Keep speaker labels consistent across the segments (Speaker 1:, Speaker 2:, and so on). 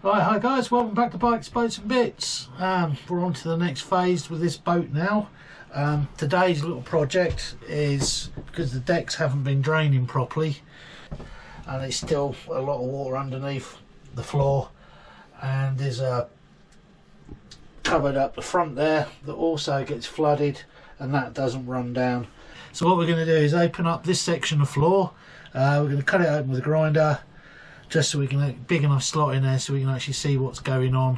Speaker 1: Right, hi guys, welcome back to Bikes, Boats and Bits. We're on to the next phase with this boat now. Today's little project is because the decks haven't been draining properly and there's still a lot of water underneath the floor, and there's a covered up the front there that also gets flooded and that doesn't run down. So what we're going to do is open up this section of floor. We're going to cut it open with a grinder, just so we can get big enough slot in there so we can actually see what's going on,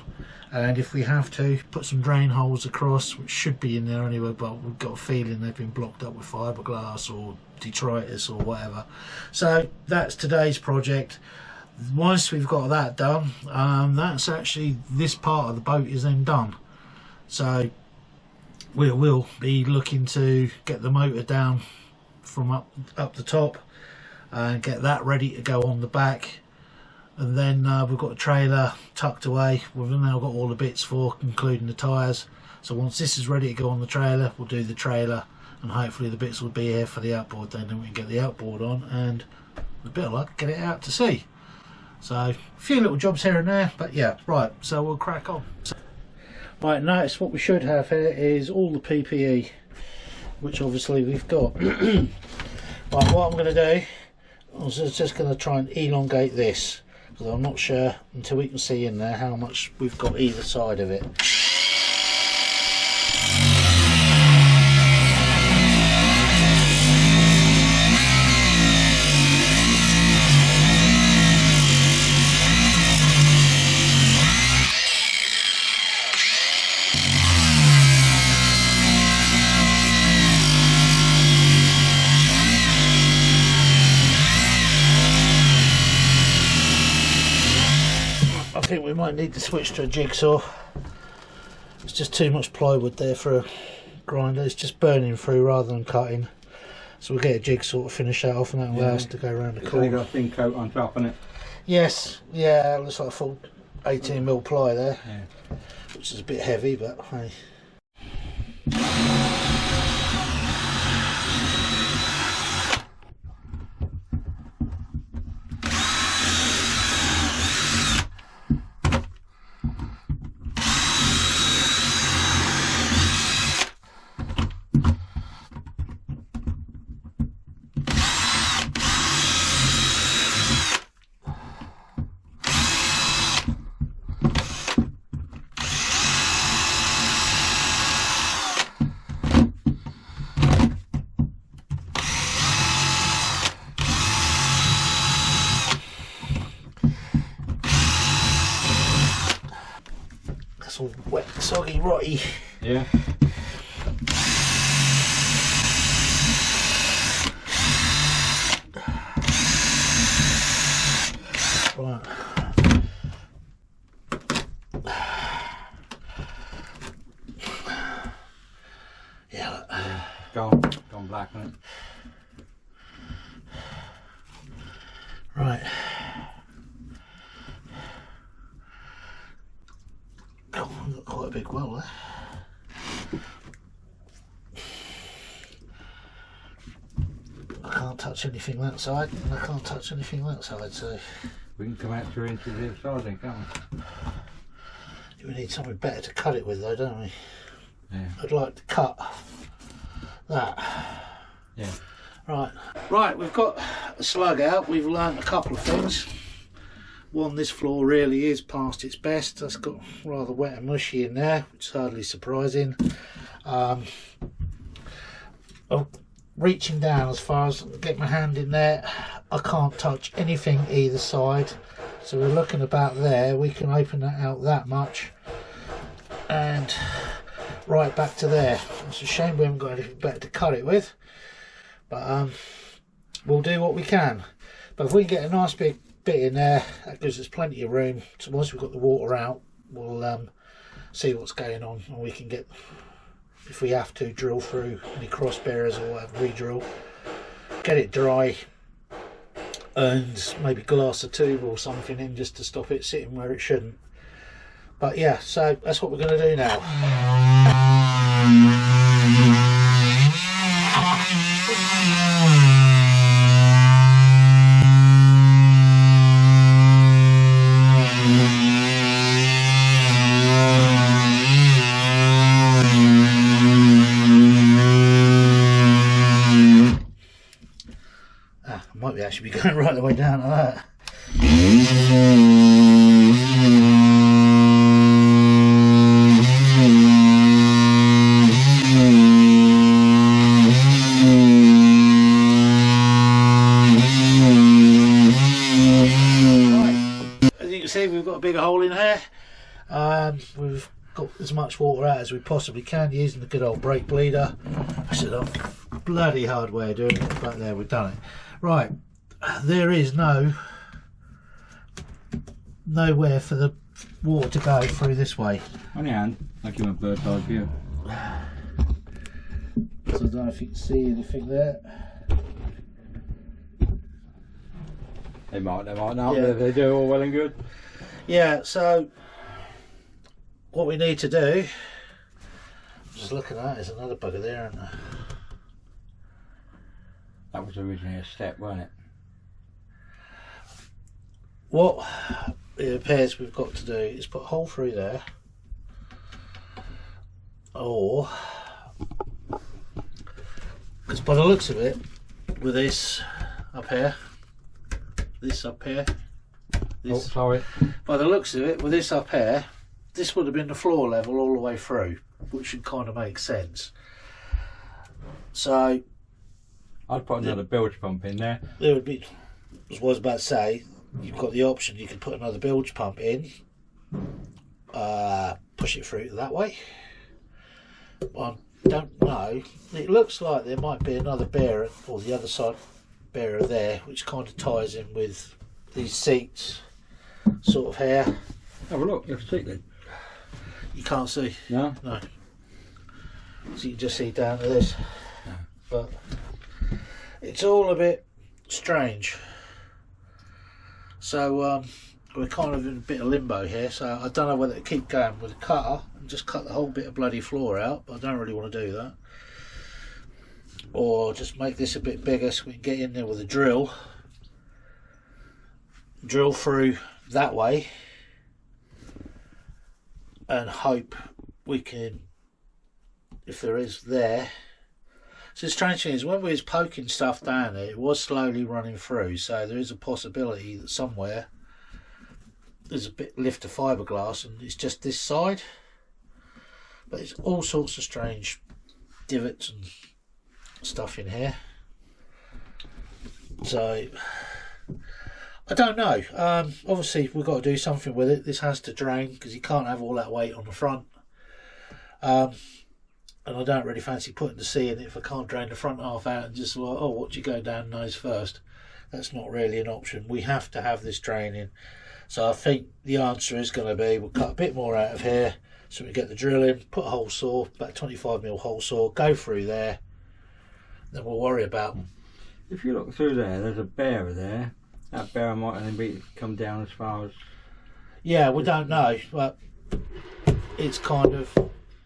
Speaker 1: and if we have to put some drain holes across, which should be in there anyway, but we've got a feeling they've been blocked up with fiberglass or detritus or whatever. So that's today's project. Once we've got that done, that's actually, this part of the boat is then done. So we will be looking to get the motor down from up the top and get that ready to go on the back. And then we've got a trailer tucked away. We've now got all the bits for, including the tyres. So once this is ready to go on the trailer, we'll do the trailer, and hopefully the bits will be here for the outboard. Then we can get the outboard on and a bit of luck, get it out to sea. So a few little jobs here and there, but yeah, right, so we'll crack on. Right, notice what we should have here is all the PPE, which obviously we've got. Right, what I'm going to do, I'm just going to try and elongate this, because I'm not sure until we can see in there how much we've got either side of it. I think we might need to switch to a jigsaw. It's just too much plywood there for a grinder. It's just burning through rather than cutting. So we'll get a jigsaw to finish that off, and that'll allow us to go around the corner.
Speaker 2: It's got a thin coat on top, isn't it?
Speaker 1: Yes, yeah, it looks like a full 18mm ply there,
Speaker 2: Yeah.
Speaker 1: which is a bit heavy, but hey. That's all wet, soggy, rotty.
Speaker 2: Yeah.
Speaker 1: Right. Yeah, look.
Speaker 2: Gone black, isn't it?
Speaker 1: Right. Oh, I've got quite a big well there. I can't touch anything that side, and I can't touch anything that side, so
Speaker 2: We can come out 2 inches the other side then, can't we?
Speaker 1: we need something better to cut it with though, don't we?
Speaker 2: Yeah.
Speaker 1: I'd like to cut that.
Speaker 2: Yeah.
Speaker 1: Right, we've got a slug out. We've learnt a couple of things. One, this floor really is past its best. That's got rather wet and mushy in there, which is hardly surprising. Reaching down as far as get my hand in there, I can't touch anything either side. So we're looking about there. We can open that out that much and right back to there. It's a shame we haven't got anything better to cut it with, but we'll do what we can. But if we can get a nice big bit in there, that gives us plenty of room. So once we've got the water out, we'll see what's going on, and we can get, if we have to, drill through any cross bearers or whatever, re-drill, get it dry, and maybe glass a tube or something in just to stop it sitting where it shouldn't. But yeah, so that's what we're going to do now. Might be actually be going right the way down to that. Right. As you can see, we've got a bigger hole in here. We've got as much water out as we possibly can using the good old brake bleeder. I should have a bloody hard way of doing it, but there, we've done it. Right, there is nowhere for the water to go through this way.
Speaker 2: On your hand, I'll give him a bird's eye view.
Speaker 1: So I don't know if you can see anything there.
Speaker 2: They might not,
Speaker 1: Yeah.
Speaker 2: but they do all well and good.
Speaker 1: Yeah, so what we need to do, just looking at it, is another bugger there, isn't there?
Speaker 2: That was originally a step, wasn't it?
Speaker 1: What it appears we've got to do is put a hole through there, or, because by the looks of it, with this up here, this,
Speaker 2: Oh, sorry.
Speaker 1: by the looks of it, with this up here, this would have been the floor level all the way through, which should kind of make sense. So
Speaker 2: I'd put another bilge pump in there.
Speaker 1: there would be, as I was about to say, you've got the option, you can put another bilge pump in, push it through that way. I don't know, it looks like there might be another bearer, or the other side bearer there, which kind of ties in with these seats sort of here.
Speaker 2: Have a look, you can see it.
Speaker 1: You can't see,
Speaker 2: No?
Speaker 1: no, so you can just see down to this, but it's all a bit strange. So we're kind of in a bit of limbo here, so I don't know whether to keep going with the cutter and just cut the whole bit of bloody floor out, but I don't really want to do that, or just make this a bit bigger so we can get in there with a drill through that way and hope we can, if there is there. So the strange thing is, when we was poking stuff down there, it was slowly running through, so there is a possibility that somewhere there's a bit lift of fiberglass and it's just this side, but it's all sorts of strange divots and stuff in here, so I don't know. Obviously we've got to do something with it. This has to drain because you can't have all that weight on the front, and I don't really fancy putting the sea in it if I can't drain the front half out and just like, oh, what do you go down nose first? That's not really an option. We have to have this draining. So I think the answer is going to be, we'll cut a bit more out of here so we get the drill in, put a hole saw, about 25mm hole saw, go through there, then we'll worry about them.
Speaker 2: If you look through there, there's a bearer there. That bearer might only come down as far as...
Speaker 1: Yeah, we don't know, but it's kind of,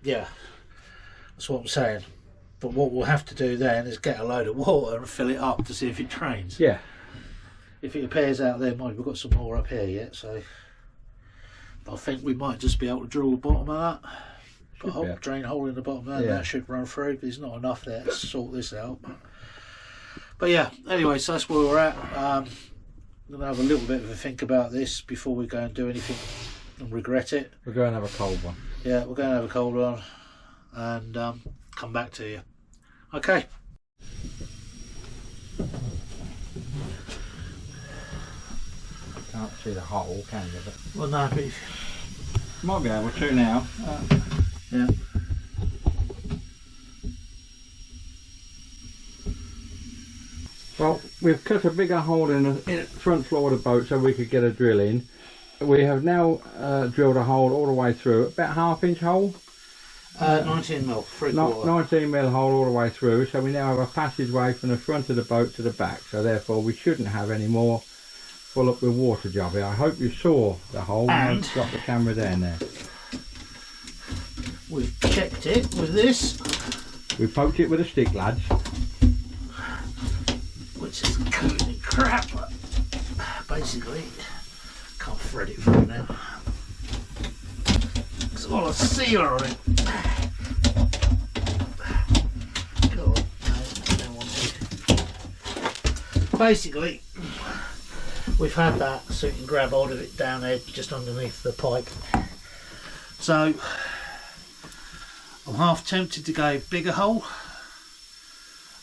Speaker 1: yeah, that's what I'm saying. But what we'll have to do then is get a load of water and fill it up to see if it drains.
Speaker 2: Yeah.
Speaker 1: If it appears out there, mind we've got some more up here yet, so I think we might just be able to drill the bottom of that. Put a whole drain hole in the bottom of that, and that should run through. There's not enough there to sort this out. But yeah, anyway, so that's where we're at. I'm going to have a little bit of a think about this before we go and do anything and regret it.
Speaker 2: We're going to have a cold one.
Speaker 1: Yeah, we're going to have a cold one and come back to you. Okay.
Speaker 2: Can't see the hole, can you? But
Speaker 1: Well, no, but
Speaker 2: might be able to now.
Speaker 1: yeah.
Speaker 2: Well, we've cut a bigger hole in the front floor of the boat so we could get a drill in. We have now drilled a hole all the way through, about ½ inch hole.
Speaker 1: 19mm, 3/4.
Speaker 2: 19mm hole all the way through, so we now have a passageway from the front of the boat to the back, so therefore we shouldn't have any more full up with water jobby. I hope you saw the hole when I got the camera down there.
Speaker 1: We've checked it with this,
Speaker 2: We poked it with a stick, lads.
Speaker 1: which is coating crap. Basically, can't thread it through now. There's a lot of sealer on it. Go on, no, don't want to. basically we've had that so you can grab hold of it down there just underneath the pipe. So I'm half tempted to go bigger hole,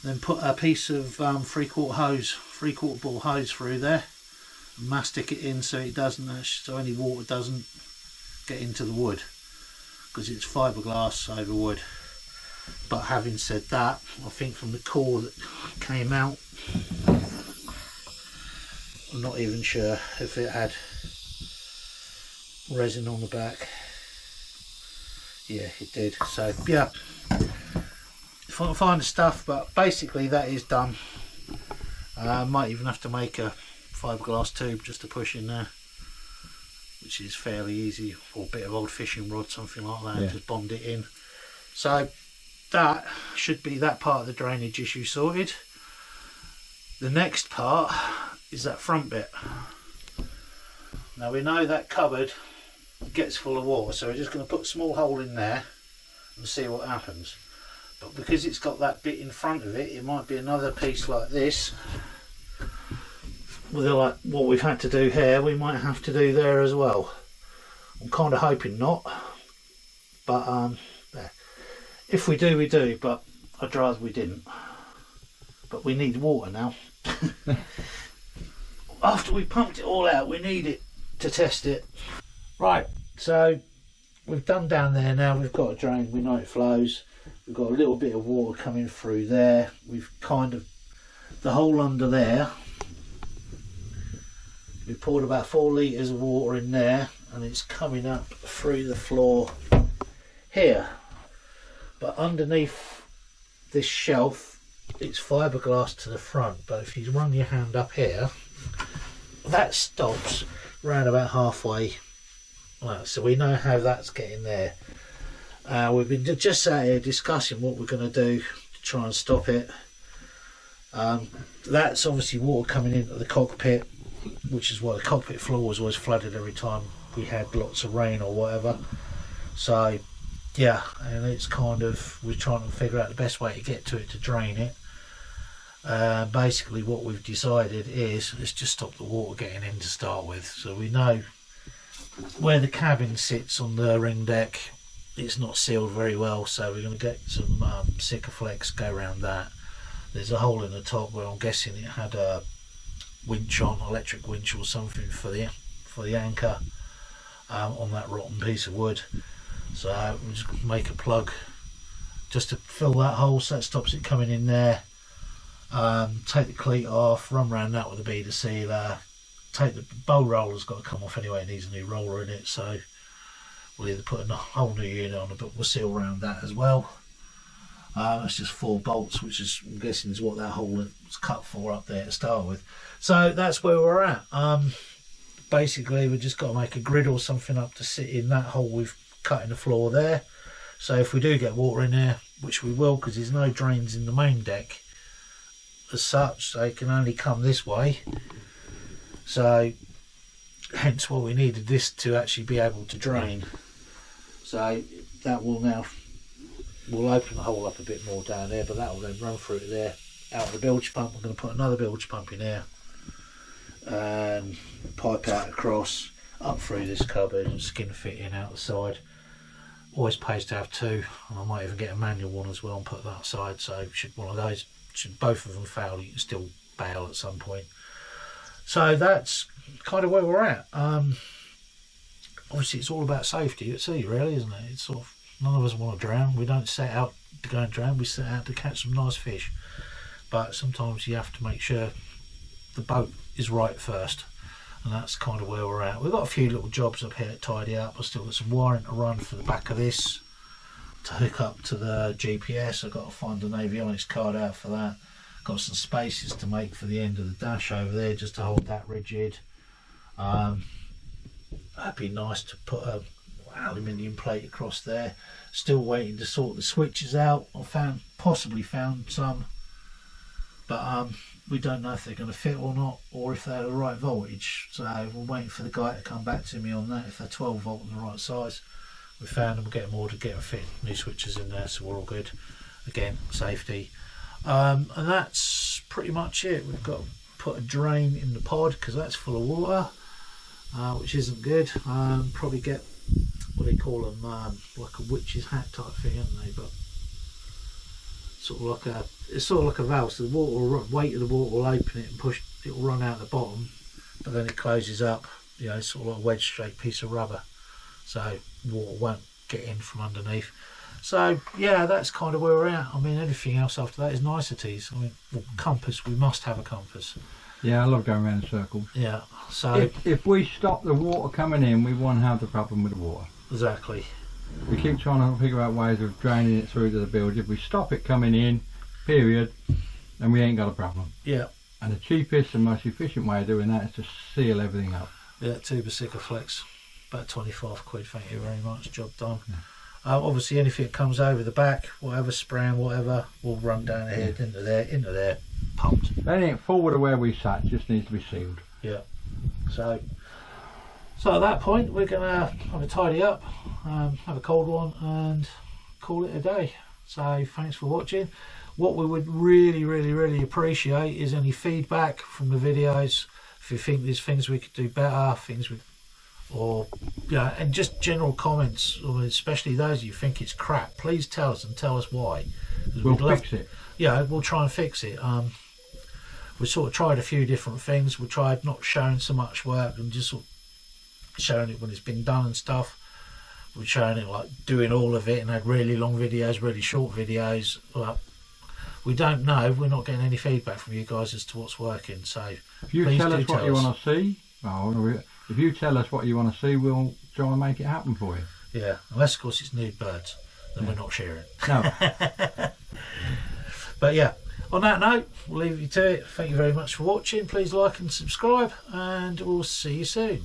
Speaker 1: then put a piece of 3/4 bore hose through there and mastic it in so it doesn't, so any water doesn't get into the wood, because it's fiberglass over wood. But having said that, I think from the core that came out, I'm not even sure if it had resin on the back. Yeah, it did. So yeah, if I can find the stuff, but basically that is done. I might even have to make a fiberglass tube just to push in there, which is fairly easy, or a bit of old fishing rod, something like that,
Speaker 2: Yeah.
Speaker 1: just bond it in. So that should be that part of the drainage issue sorted. The next part is that front bit. Now we know that cupboard gets full of water, so we're just going to put a small hole in there and see what happens. But because it's got that bit in front of it, it might be another piece like this, with like what we've had to do here, we might have to do there as well. I'm kind of hoping not, but if we do, we do, but I'd rather we didn't. But we need water now. After we pumped it all out, we need it to test it. Right, so we've done down there now, we've got a drain, we know it flows. We've got a little bit of water coming through there. We've kind of, the hole under there, we poured about 4 litres of water in there, and it's coming up through the floor here. But underneath this shelf, it's fiberglass to the front, but if you run your hand up here, that stops round about halfway. Right, so we know how that's getting there. We've been just sat here discussing what we're going to do to try and stop it. That's obviously water coming into the cockpit, which is why the cockpit floor was always flooded every time we had lots of rain or whatever. So yeah, and it's kind of, we're trying to figure out the best way to get to it to drain it. Basically what we've decided is let's just stop the water getting in to start with. So we know where the cabin sits on the ring deck, it's not sealed very well, so we're going to get some Sikaflex, go around that. There's a hole in the top where I'm guessing it had a winch on, electric winch or something for the anchor on that rotten piece of wood. So we'll just make a plug just to fill that hole so that stops it coming in there. Take the cleat off, run around that with a beader sealer. Take the bow roller's got to come off anyway, it needs a new roller in it, so we'll either put a whole new unit on it, but we'll seal around that as well. That's just 4 bolts, which is, I'm guessing, is what that hole was cut for up there to start with. So that's where we're at. Basically we've just got to make a grid or something up to sit in that hole we've cut in the floor there. So if we do get water in there, which we will, because there's no drains in the main deck as such, they can only come this way. So hence why we needed this to actually be able to drain. So that will now, we'll open the hole up a bit more down there, but that will then run through there, out of the bilge pump. We're going to put another bilge pump in here and pipe out across, up through this cupboard and skin fit in out the side. Always pays to have 2, and I might even get a manual one as well and put that aside, so should one of those, should both of them fail, you can still bail at some point. So that's kind of where we're at. Obviously it's all about safety at sea really, isn't it? It's sort of, none of us want to drown. We don't set out to go and drown, we set out to catch some nice fish. But sometimes you have to make sure the boat is right first, and that's kind of where we're at. We've got a few little jobs up here to tidy up. I've still got some wiring to run for the back of this to hook up to the GPS. I've got to find an avionics card out for that. Got some spaces to make for the end of the dash over there just to hold that rigid. That'd be nice to put a aluminium plate across there. Still waiting to sort the switches out. I possibly found some, but we don't know if they're going to fit or not, or if they're the right voltage. So we're waiting for the guy to come back to me on that, if they're 12 volt and the right size. We found them, we'll get them ordered, get them fit, new switches in there, so we're all good. Again, safety. And that's pretty much it. We've got put a drain in the pod because that's full of water, which isn't good. Probably get, what do they call them, like a witch's hat type thing, haven't they? But sort of like a, it's sort of like a valve, so the water will run, weight of the water will open it and push, it will run out the bottom, but then it closes up, you know, sort of like a wedge shaped piece of rubber, so water won't get in from underneath. So yeah, that's kind of where we're at. I mean, everything else after that is niceties. I mean, well, compass, we must have a compass.
Speaker 2: Yeah, I love going around in circles.
Speaker 1: Yeah, so
Speaker 2: if we stop the water coming in, we won't have the problem with the water.
Speaker 1: Exactly.
Speaker 2: We keep trying to figure out ways of draining it through to the bilge. If we stop it coming in, period, then we ain't got a problem.
Speaker 1: Yeah.
Speaker 2: And the cheapest and most efficient way of doing that is to seal everything up. Yeah,
Speaker 1: Tuber Sikaflex, about 25 quid, thank you very much, job done. Yeah. Obviously anything that comes over the back, whatever, spraying, whatever, will run down the head, into there, pumped.
Speaker 2: Anything forward of where we sat just needs to be sealed.
Speaker 1: Yeah. So at that point we're going to have a tidy up, have a cold one and call it a day. So thanks for watching. What we would really appreciate is any feedback from the videos. If you think there's things we could do better, things we, or yeah, and just general comments, or especially those you think it's crap, please tell us and tell us why.
Speaker 2: We'll fix it.
Speaker 1: Yeah, we'll try and fix it. We sort of tried a few different things. We tried not showing so much work and just sort of showing it when it's been done and stuff. We're showing it like doing all of it and had really long videos, really short videos. Like, we don't know, we're not getting any feedback from you guys as to what's working. So
Speaker 2: if you tell us what you want to see, if you tell us what you want to see, we'll try and make it happen for you.
Speaker 1: Yeah, unless of course it's nude birds, then we're not sharing.
Speaker 2: No.
Speaker 1: But yeah, on that note, we'll leave you to it. Thank you very much for watching. Please like and subscribe, and we'll see you soon.